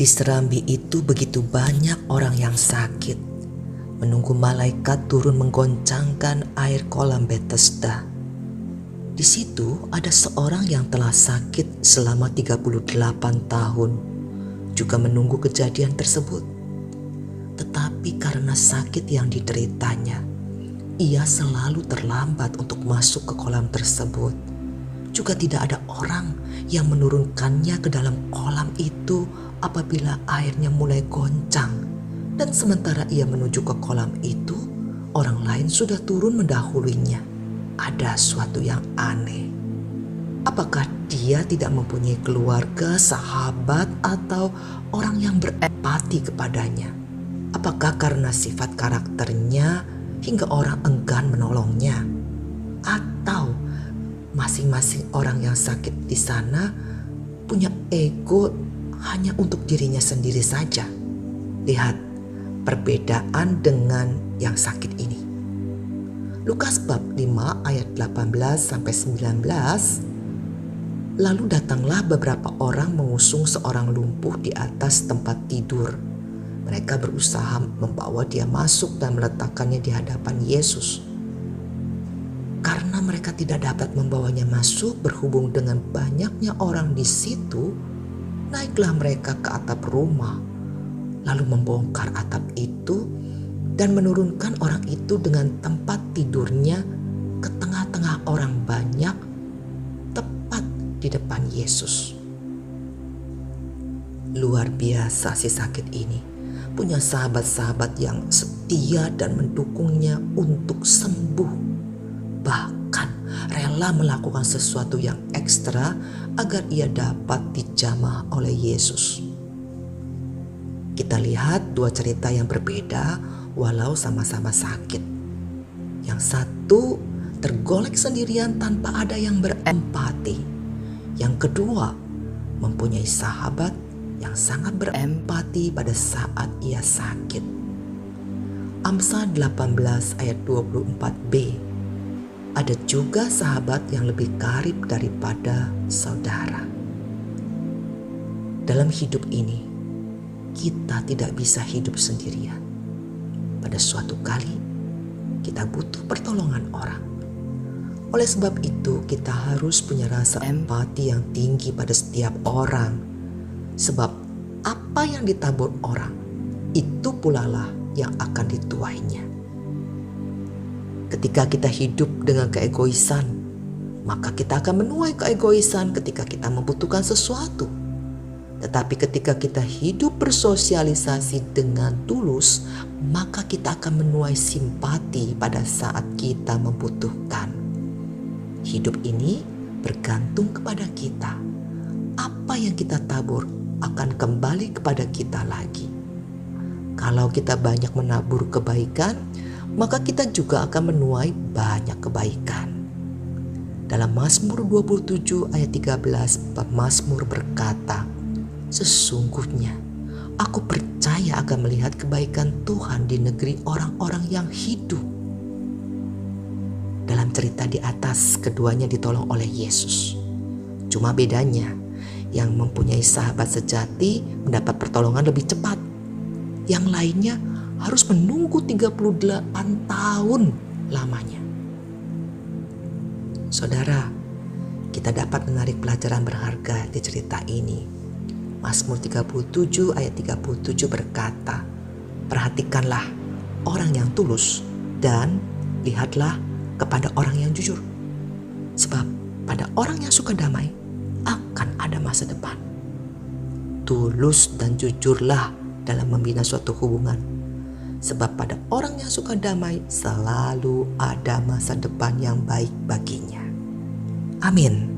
Di serambi itu begitu banyak orang yang sakit, menunggu malaikat turun menggoncangkan air kolam Bethesda. Di situ ada seorang yang telah sakit selama 38 tahun, juga menunggu kejadian tersebut. Tetapi karena sakit yang dideritanya, ia selalu terlambat untuk masuk ke kolam tersebut. Juga tidak ada orang yang menurunkannya ke dalam kolam itu apabila airnya mulai goncang. Dan sementara ia menuju ke kolam itu, orang lain sudah turun mendahulunya. Ada suatu yang aneh. Apakah dia tidak mempunyai keluarga, sahabat, atau orang yang berempati kepadanya? Apakah karena sifat karakternya hingga orang enggan menolongnya? Atau masing-masing orang yang sakit di sana punya ego hanya untuk dirinya sendiri saja? Lihat perbedaan dengan yang sakit ini. Lukas bab 5 ayat 18-19. Lalu datanglah beberapa orang mengusung seorang lumpuh di atas tempat tidur. Mereka berusaha membawa dia masuk dan meletakkannya di hadapan Yesus. Karena mereka tidak dapat membawanya masuk berhubung dengan banyaknya orang di situ, naiklah mereka ke atap rumah, lalu membongkar atap itu dan menurunkan orang itu dengan tempat tidurnya ke tengah-tengah orang banyak, tepat di depan Yesus. Luar biasa si sakit ini, punya sahabat-sahabat yang setia dan mendukungnya untuk sembuh. Bahkan rela melakukan sesuatu yang ekstra agar ia dapat dijamah oleh Yesus. Kita lihat dua cerita yang berbeda walau sama-sama sakit. Yang satu tergolek sendirian tanpa ada yang berempati. Yang kedua mempunyai sahabat yang sangat berempati pada saat ia sakit. Amsal 18 ayat 24b. Ada juga sahabat yang lebih karib daripada saudara. Dalam hidup ini, kita tidak bisa hidup sendirian. Pada suatu kali, kita butuh pertolongan orang. Oleh sebab itu, kita harus punya rasa empati yang tinggi pada setiap orang. Sebab apa yang ditabur orang, itu pula lah yang akan dituainya. Ketika kita hidup dengan keegoisan, maka kita akan menuai keegoisan ketika kita membutuhkan sesuatu. Tetapi ketika kita hidup bersosialisasi dengan tulus, maka kita akan menuai simpati pada saat kita membutuhkan. Hidup ini bergantung kepada kita. Apa yang kita tabur akan kembali kepada kita lagi. Kalau kita banyak menabur kebaikan, maka kita juga akan menuai banyak kebaikan. Dalam Mazmur 27 ayat 13, pemazmur berkata, "Sesungguhnya aku percaya akan melihat kebaikan Tuhan di negeri orang-orang yang hidup." Dalam cerita di atas, keduanya ditolong oleh Yesus. Cuma bedanya, yang mempunyai sahabat sejati mendapat pertolongan lebih cepat. Yang lainnya harus menunggu 38 tahun lamanya. Saudara, kita dapat menarik pelajaran berharga di cerita ini. Mazmur 37 ayat 37 berkata, "Perhatikanlah orang yang tulus dan lihatlah kepada orang yang jujur. Sebab pada orang yang suka damai akan ada masa depan." Tulus dan jujurlah dalam membina suatu hubungan. Sebab pada orang yang suka damai selalu ada masa depan yang baik baginya. Amin.